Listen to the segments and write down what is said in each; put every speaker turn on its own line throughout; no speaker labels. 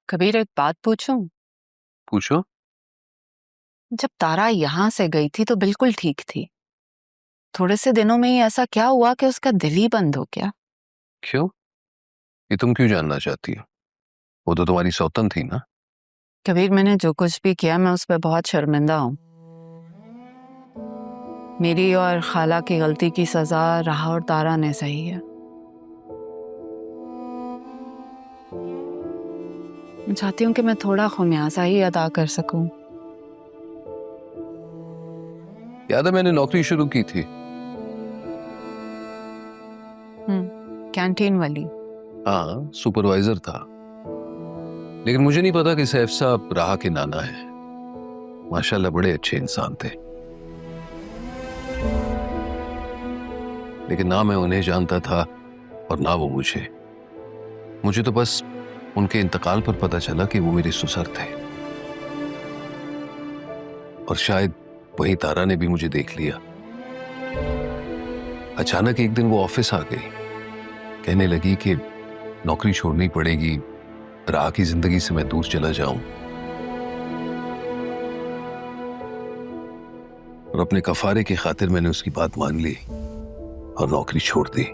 कबीर, एक बात पूछूं?
पूछो।
जब तारा यहाँ से गई थी तो बिल्कुल ठीक थी। थोड़े से दिनों में ही ऐसा क्या हुआ कि उसका दिल ही बंद हो गया?
क्यों? ये तुम क्यों जानना चाहती हो? वो तो तुम्हारी सौतन थी ना।
कबीर, मैंने जो कुछ भी किया मैं उस पर बहुत शर्मिंदा हूँ। मेरी और खाला की गलती की सजा राहा और तारा ने सही है। मैं चाहती हूँ कि मैं थोड़ा खुमियाजा ही अदा कर सकूं।
याद है मैंने नौकरी शुरू की थी।
कैंटीन वाली।
हाँ, सुपरवाइजर था। लेकिन मुझे नहीं पता कि सैफ साहब राहा के नाना है। माशाल्लाह बड़े अच्छे इंसान थे। लेकिन ना मैं उन्हें जानता था और ना वो मुझे तो बस उनके इंतकाल पर पता चला कि वो मेरे ससुर थे। और शायद वही तारा ने भी मुझे देख लिया। अचानक एक दिन वो ऑफिस आ गई, कहने लगी कि नौकरी छोड़नी पड़ेगी, राह की जिंदगी से मैं दूर चला जाऊं। और अपने कफारे की खातिर मैंने उसकी बात मान ली और नौकरी छोड़ दी।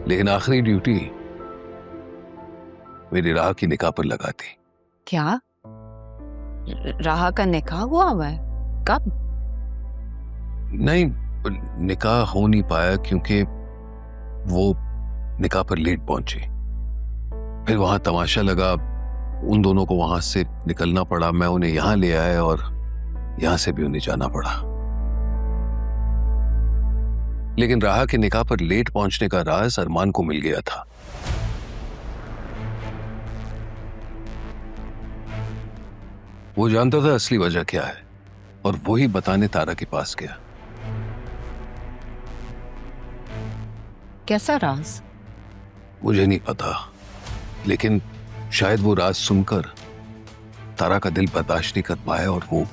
लेकिन आखिरी ड्यूटी मेरी राह की निकाह पर लगा दी।
क्या? राहा का निकाह हुआ है? कब?
नहीं, निकाह हो नहीं पाया क्योंकि वो निकाह पर लेट पहुंची। फिर वहां तमाशा लगा, उन दोनों को वहां से निकलना पड़ा। मैं उन्हें यहां ले आया और यहां से भी उन्हें जाना पड़ा। लेकिन राहा के निकाह पर लेट पहुंचने का राज अरमान को मिल गया था। वो जानता था असली वजह क्या है और वो ही बताने तारा के पास गया।
कैसा राज?
मुझे नहीं पता, लेकिन शायद वो राज सुनकर तारा का दिल बर्दाश्त नहीं कर पाया और वो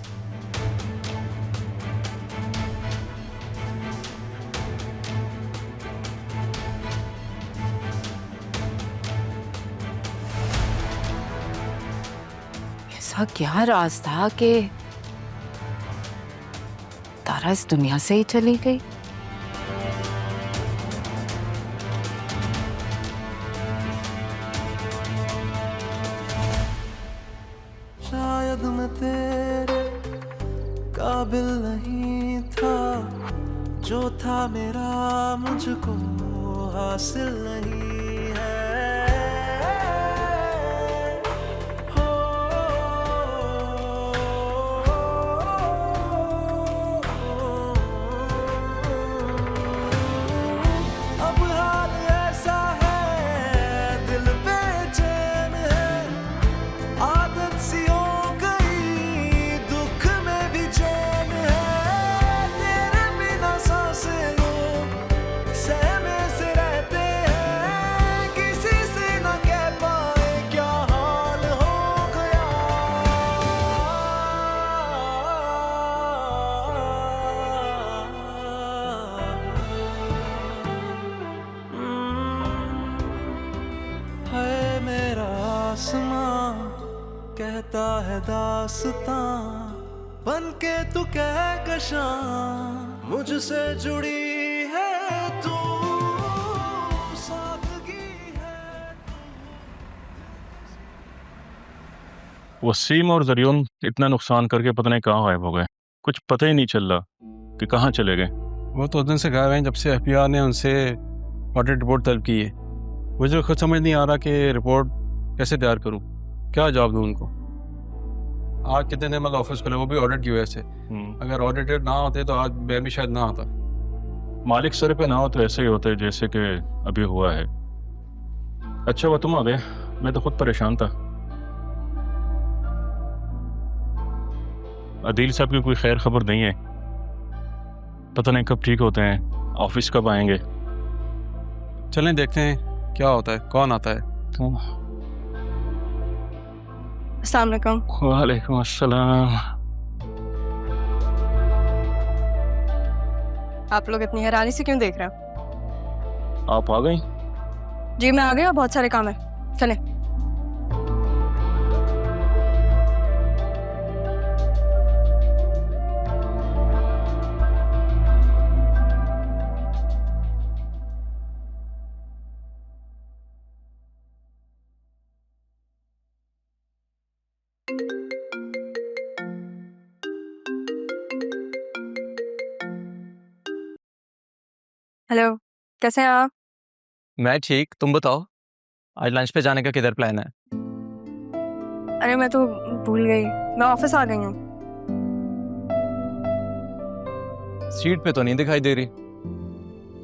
ऐसा क्या राज था कि तारा इस दुनिया से ही चली गई?
शायद मैं तेरे काबिल नहीं था, जो था मेरा मुझको हासिल नहीं है। हो, अब हाल ऐसा है, दिल बेचैन है, आदत सी हो गई, दुख में भी चैन है। तेरे बिना सांसें लो सहमे से रहते हैं, किसी से न कह पाए क्या हाल हो गया। है मेरा आसमां कहता है दास्तां, बन के तू कहकशां मुझसे जुड़ी है तू, सादगी है।
वसीम और जरियन इतना नुकसान करके पता नहीं कहाँ गायब हो गए। कुछ पता ही नहीं चल रहा कि कहाँ चले गए।
वो तो उस दिन से गायब हैं जब से एफबीआई ने उनसे ऑडिट रिपोर्ट तलब की है। मुझे खुद समझ नहीं आ रहा कि रिपोर्ट कैसे तैयार करूं, क्या जवाब दूं उनको। आज कितने दिन मतलब ऑफिस खुले, वो भी ऑडिट की वजह से। अगर ऑडिटेड ना होते तो आज मैं भी शायद ना आता।
मालिक सर पे ना हो तो ऐसे ही होते जैसे कि अभी हुआ है। अच्छा वो तुम आ गए, मैं तो खुद परेशान था। अदील साहब की कोई खैर खबर नहीं है, पता नहीं कब ठीक होते हैं, ऑफिस कब आएंगे।
चलें देखते हैं क्या होता है, कौन आता है।
अस्सलाम वालेकुम।
वालेकुम अस्सलाम।
आप लोग इतनी हैरानी से क्यों देख रहे हो?
आप आ गई?
जी मैं आ गई और बहुत सारे काम है, चले। हेलो, कैसे हैं आप?
मैं ठीक, तुम बताओ आज लंच पे जाने का किधर प्लान है?
अरे मैं तो भूल गई, मैं ऑफिस आ गई हूँ।
सीट पे तो नहीं दिखाई दे रही।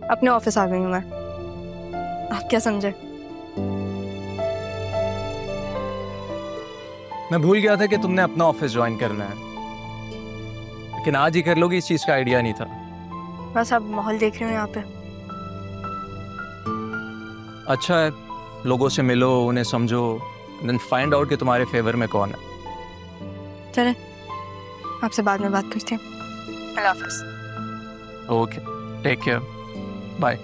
अपने ऑफिस आ गई हूँ मैं। आप क्या समझे?
मैं भूल गया था कि तुमने अपना ऑफिस ज्वाइन करना है, लेकिन आज ही कर लोगी इस चीज का आइडिया नहीं था।
बस अब माहौल देख रही हूँ यहाँ पे।
अच्छा है, लोगों से मिलो, उन्हें समझो, देन फाइंड आउट कि तुम्हारे फेवर में कौन है।
चले, आपसे बाद में बात करती हूँ। अल्लाह हाफिज।
Okay, take care, bye.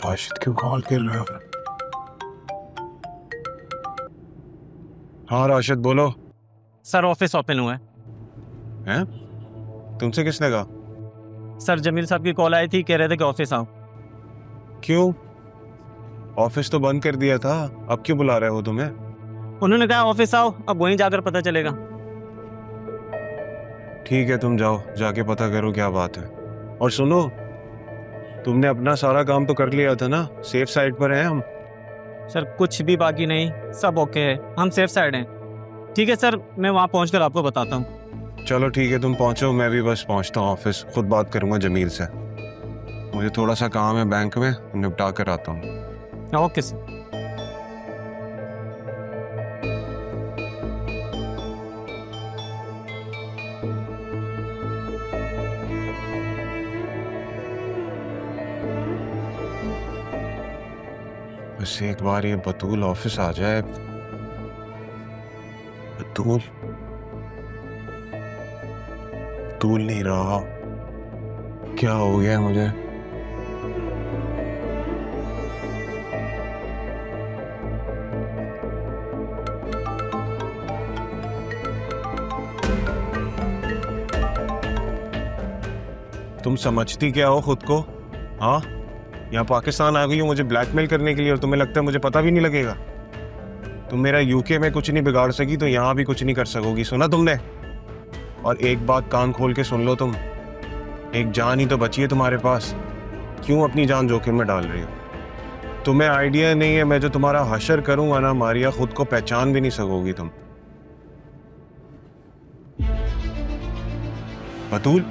Rashid क्यों कॉल कर रहे हो? हाँ राशिद बोलो।
सर ऑफिस ओपन हुआ है।
हैं? तुमसे किसने कहा?
सर जमील साहब की कॉल आई थी, कह रहे थे कि ऑफिस आओ।
क्यों? ऑफिस तो बंद कर दिया था, अब क्यों बुला रहे हो तुम्हें?
उन्होंने कहा ऑफिस आओ, अब वहीं जाकर पता चलेगा।
ठीक है तुम जाओ, जाके पता करो क्या बात है। और सुनो, तुमने अपना सारा काम तो कर लिया था ना? सेफ साइड पर हैं हम।
सर कुछ भी बाकी नहीं, सब ओके है, हम सेफ साइड हैं। ठीक है सर, मैं वहाँ पहुँचकर आपको बताता हूँ।
चलो ठीक है, तुम पहुंचो, मैं भी बस पहुंचता हूँ ऑफिस, खुद बात करूंगा जमील से। मुझे थोड़ा सा काम है बैंक में, निपटा कर आता हूँ।
Okay sir.
बस एक बार ये बतूल ऑफिस आ जाए। बतूल बतूल नहीं रहा, क्या हो गया मुझे? तुम समझती क्या हो खुद को? हाँ, यहाँ पाकिस्तान आ गई हो मुझे ब्लैकमेल करने के लिए, और तुम्हें लगता है मुझे पता भी नहीं लगेगा? तुम मेरा यूके में कुछ नहीं बिगाड़ सकी तो यहाँ भी कुछ नहीं कर सकोगी, सुना तुमने? और एक बात कान खोल के सुन लो तुम, एक जान ही तो बची है तुम्हारे पास, क्यों अपनी जान जोखिम में डाल रही हो? तुम्हें आइडिया नहीं है, मैं जो तुम्हारा हशर करूंगा ना मारिया, खुद को पहचान भी नहीं सकोगी तुम। बतूल,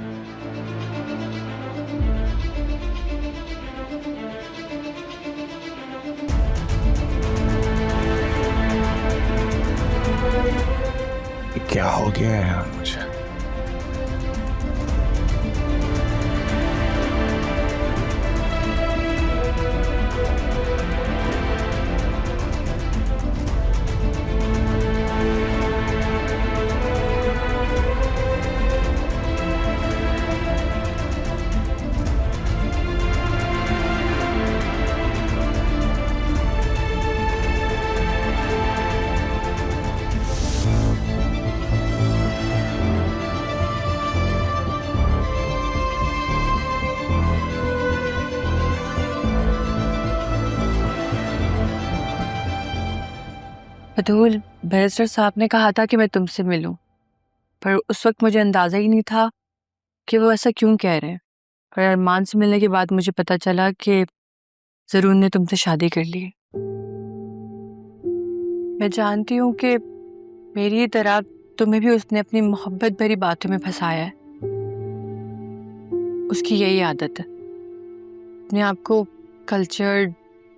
क्या हो गया है यार मुझे?
बतूल, बैरिस्टर साहब ने कहा था कि मैं तुमसे मिलूं, पर उस वक्त मुझे अंदाजा ही नहीं था कि वो ऐसा क्यों कह रहे हैं।
और अरमान से मिलने के बाद मुझे पता चला कि जरूर ने तुमसे शादी कर ली है। मैं जानती हूँ कि मेरी तरह तुम्हें भी उसने अपनी मोहब्बत भरी बातों में फंसाया है। उसकी यही आदत है, अपने आप को कल्चर्ड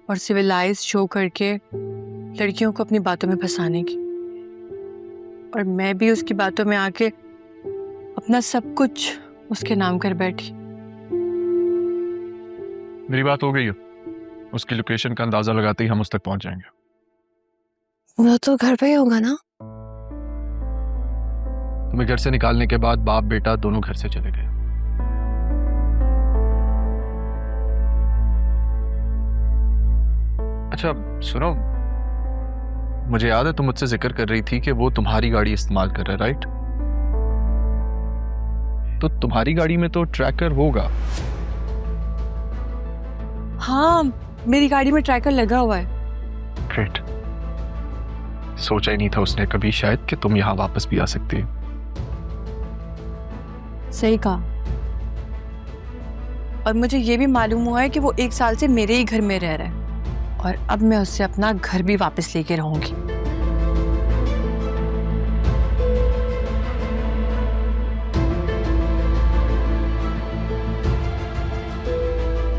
और सिविलाइज शो करके लड़कियों को अपनी बातों में फंसाने की। और मैं भी उसकी बातों में आके अपना सब कुछ उसके नाम कर बैठी।
मेरी बात हो गई है, उसकी लोकेशन का अंदाजा लगाते ही हम उस तक पहुंच जाएंगे।
वो तो घर पे ही होगा ना?
तुम्हें घर से निकालने के बाद बाप बेटा दोनों घर से चले गए। अच्छा सुनो, मुझे याद है तुम मुझसे जिक्र कर रही थी कि वो तुम्हारी गाड़ी इस्तेमाल कर रहा है, राइट? तो तुम्हारी गाड़ी में तो ट्रैकर होगा।
हाँ, मेरी गाड़ी में ट्रैकर लगा हुआ है।
ग्रेट। सोचा ही नहीं था उसने कभी शायद कि तुम यहाँ वापस भी आ सकती हो।
सही कहा। और मुझे ये भी मालूम हुआ है कि वो 1 साल से मेरे ही घर में रह रहा है और अब मैं उससे अपना घर भी वापस लेके रहूंगी।